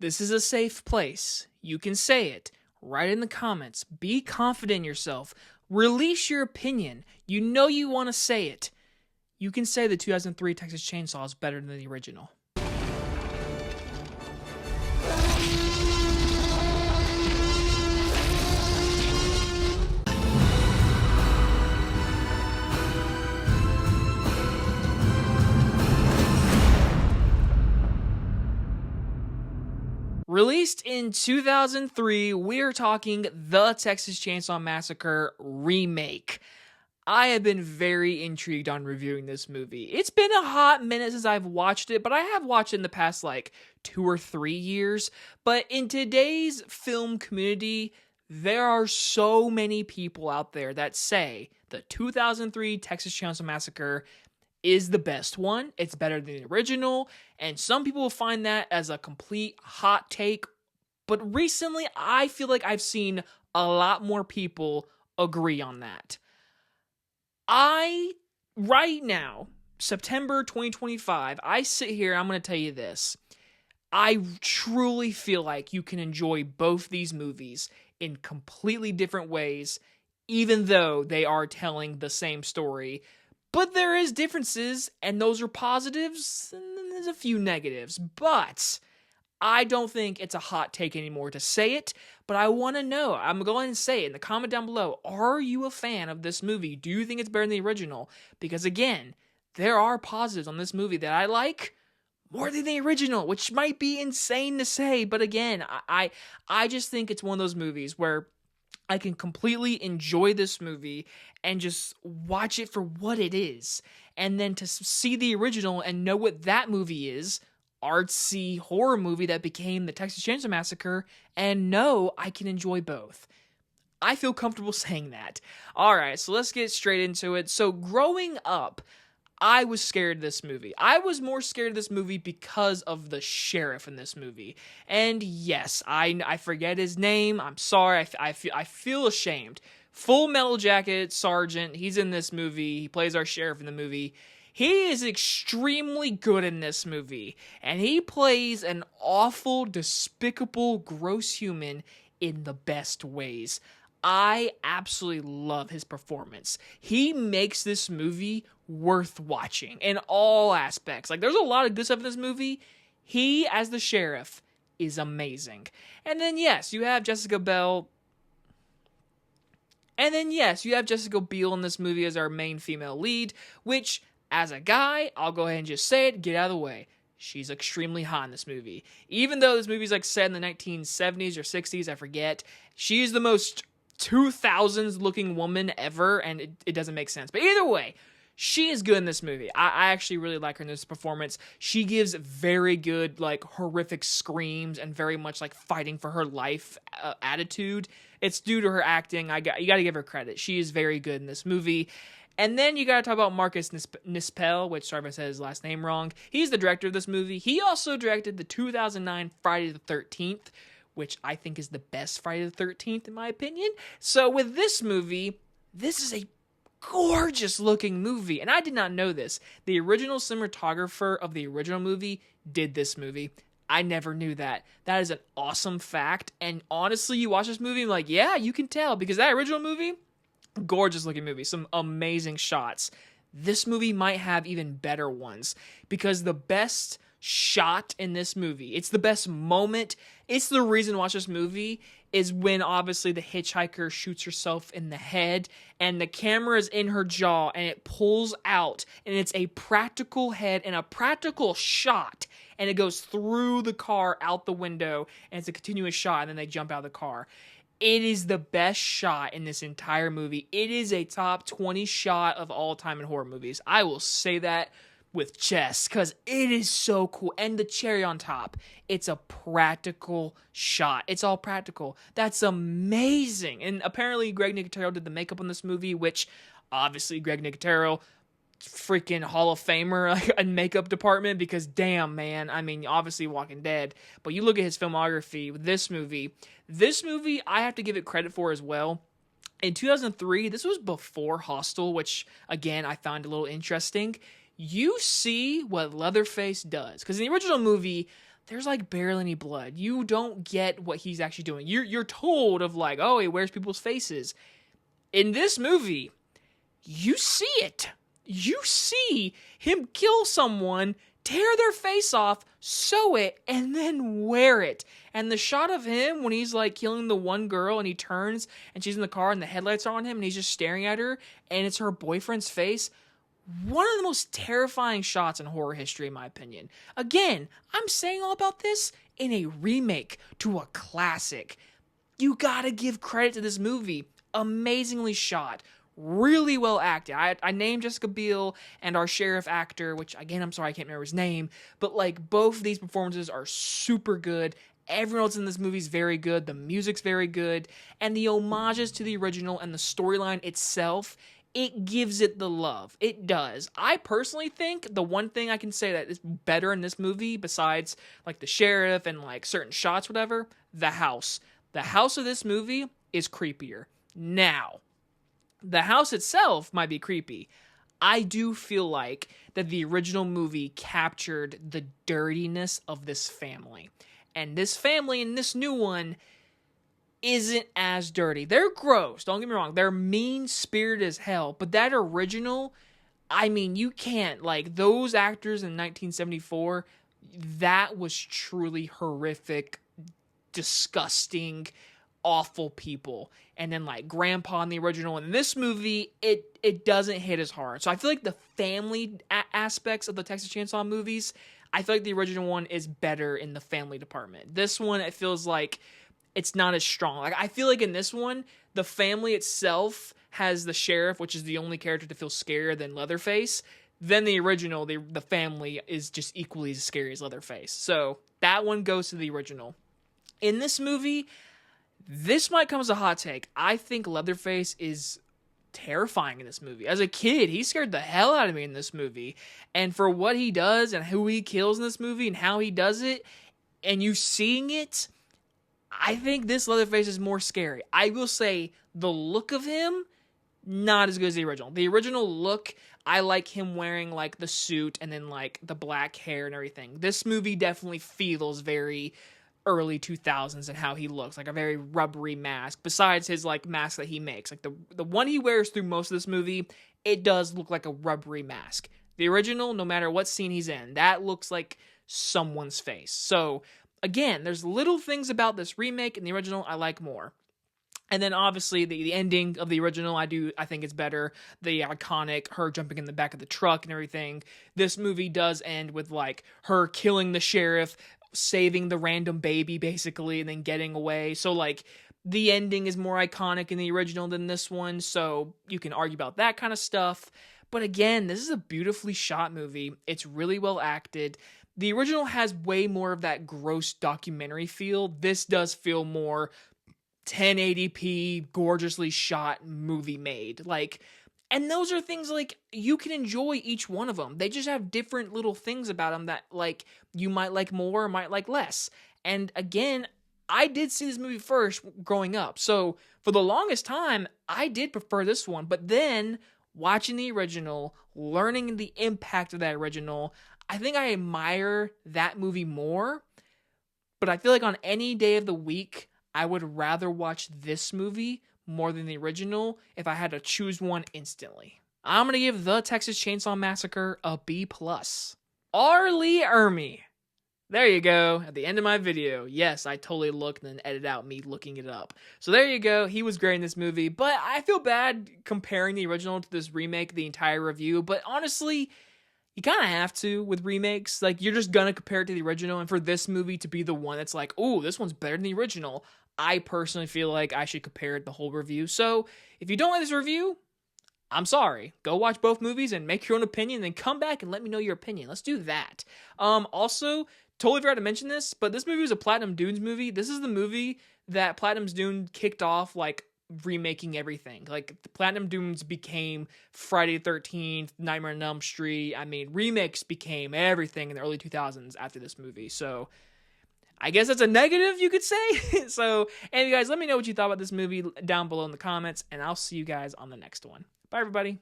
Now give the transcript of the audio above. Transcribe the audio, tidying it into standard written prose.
This is a safe place. You can say it. Write in the comments. Be confident in yourself. Release your opinion. You know you want to say it. You can say the 2003 Texas Chainsaw is better than the original. Released in 2003, we're talking The Texas Chainsaw Massacre Remake. I have been very intrigued on reviewing this movie. It's been a hot minute since I've watched it, but I have watched it in the past 2 or 3 years. But in today's film community, there are so many people out there that say the 2003 Texas Chainsaw Massacre is the best one. It's better than the original, and some people will find that as a complete hot take, but recently I feel like I've seen a lot more people agree on that. Right now, September 2025, I sit here, I'm going to tell you this. I truly feel like you can enjoy both these movies in completely different ways, even though they are telling the same story. But there is differences, and those are positives, and then there's a few negatives. But I don't think it's a hot take anymore to say it, but I want to know. I'm going to say it in the comment down below. Are you a fan of this movie? Do you think it's better than the original? Because again, there are positives on this movie that I like more than the original, which might be insane to say. But again, I just think it's one of those movies where I can completely enjoy this movie and just watch it for what it is. And then to see the original and know what that movie is, artsy horror movie that became the Texas Chainsaw Massacre, and know I can enjoy both. I feel comfortable saying that. Alright, so let's get straight into it. So growing up, I was scared of this movie. I was more scared of this movie because of the sheriff in this movie. And yes, I forget his name. I'm sorry. I feel ashamed. Full Metal Jacket Sergeant. He's in this movie. He plays our sheriff in the movie. He is extremely good in this movie. And he plays an awful, despicable, gross human in the best ways. I absolutely love his performance. He makes this movie worth watching in all aspects. There's a lot of good stuff in this movie. He, as the sheriff, is amazing. And then, yes, you have Jessica Biel. And then, yes, you have Jessica Biel in this movie as our main female lead, which, as a guy, I'll go ahead and just say it, get out of the way. She's extremely hot in this movie. Even though this movie's set in the 1970s or 60s, I forget, she's the most 2000s looking woman ever, and it doesn't make sense. But either way, she is good in this movie. I actually really like her in this performance. She gives very good, horrific screams and very much, fighting for her life attitude. It's due to her acting. You gotta give her credit. She is very good in this movie. And then you gotta talk about Marcus Nispel, which, sorry if I said his last name wrong. He's the director of this movie. He also directed the 2009 Friday the 13th, which I think is the best Friday the 13th in my opinion. So with this movie, this is a gorgeous looking movie, and I did not know this. The original cinematographer of the original movie did this movie. I never knew that. That is an awesome fact, and honestly, you watch this movie and yeah, you can tell, because that original movie, gorgeous looking movie, some amazing shots. This movie might have even better ones, because the best shot in this movie, it's the best moment, it's the reason to watch this movie, is when obviously the hitchhiker shoots herself in the head and the camera is in her jaw and it pulls out and it's a practical head and a practical shot and it goes through the car out the window and it's a continuous shot and then they jump out of the car. It is the best shot in this entire movie. It is a top 20 shot of all time in horror movies. I will say that with chest, because it is so cool. And the cherry on top, it's a practical shot. It's all practical. That's amazing. And apparently Greg Nicotero did the makeup on this movie, which obviously Greg Nicotero, freaking Hall of Famer in makeup department, because damn, man, I mean, obviously Walking Dead, but you look at his filmography with this movie I have to give it credit for as well. In 2003, this was before Hostel, which again I found a little interesting. You see what Leatherface does, because in the original movie, there's like barely any blood. You don't get what he's actually doing. You're told of like, oh, he wears people's faces. In this movie, you see it. You see him kill someone, tear their face off, sew it, and then wear it. And the shot of him when he's like killing the one girl and he turns and she's in the car and the headlights are on him and he's just staring at her and it's her boyfriend's face. One of the most terrifying shots in horror history, in my opinion. Again, I'm saying all about this in a remake to a classic. You gotta give credit to this movie. Amazingly shot. Really well acted. I named Jessica Biel and our sheriff actor, which again, I'm sorry, I can't remember his name, but like both of these performances are super good. Everyone else in this movie is very good. The music's very good. And the homages to the original and the storyline itself, it gives it the love. It does. I personally think the one thing I can say that is better in this movie, besides like the sheriff and like certain shots, whatever, the house. The house of this movie is creepier. Now, the house itself might be creepy. I do feel like that the original movie captured the dirtiness of this family. And this family in this new one isn't as dirty. They're gross, don't get me wrong. They're mean-spirited as hell. But that original, I mean, you can't. Like, those actors in 1974, that was truly horrific, disgusting, awful people. And then like grandpa in the original, and in this movie it doesn't hit as hard. So I feel like the family aspects of the Texas Chainsaw movies, I feel like the original one is better in the family department. This one, it feels like it's not as strong. Like I feel like in this one, the family itself has the sheriff, which is the only character to feel scarier than Leatherface. Then the original, the family is just equally as scary as Leatherface. So that one goes to the original. In this movie, this might come as a hot take. I think Leatherface is terrifying in this movie. As a kid, he scared the hell out of me in this movie. And for what he does and who he kills in this movie and how he does it, and you seeing it, I think this Leatherface is more scary. I will say the look of him, not as good as the original. The original look, I like him wearing like the suit and then like the black hair and everything. This movie definitely feels very early 2000s and how he looks, like a very rubbery mask, besides his like mask that he makes. Like the one he wears through most of this movie, it does look like a rubbery mask. The original, no matter what scene he's in, that looks like someone's face. So again, there's little things about this remake and the original I like more. And then obviously the ending of the original, I think it's better. The iconic her jumping in the back of the truck and everything. This movie does end with like her killing the sheriff, saving the random baby basically, and then getting away. So like the ending is more iconic in the original than this one, so you can argue about that kind of stuff. But again, this is a beautifully shot movie. It's really well acted. The original has way more of that gross documentary feel. This does feel more 1080p, gorgeously shot movie made. Like, and those are things like you can enjoy each one of them. They just have different little things about them that like you might like more or might like less. And again, I did see this movie first growing up. So for the longest time, I did prefer this one. But then watching the original, learning the impact of that original, I think I admire that movie more. But I feel like on any day of the week, I would rather watch this movie more than the original if I had to choose one instantly. I'm going to give the Texas Chainsaw Massacre a B+. R. Lee Ermey. There you go. At the end of my video. Yes, I totally looked and then edited out me looking it up. So there you go. He was great in this movie. But I feel bad comparing the original to this remake, the entire review. But honestly, you kind of have to with remakes. Like, you're just going to compare it to the original. And for this movie to be the one that's like, oh, this one's better than the original, I personally feel like I should compare the whole review. So if you don't like this review, I'm sorry. Go watch both movies and make your own opinion, then come back and let me know your opinion. Let's do that. Also, totally forgot to mention this, but this movie was a Platinum Dunes movie. This is the movie that Platinum Dunes kicked off, like, remaking everything. Like, the Platinum Dunes became Friday the 13th, Nightmare on Elm Street. I mean, Remakes became everything in the early 2000s after this movie. So I guess that's a negative, you could say. So, anyway, guys, let me know what you thought about this movie down below in the comments, and I'll see you guys on the next one. Bye, everybody.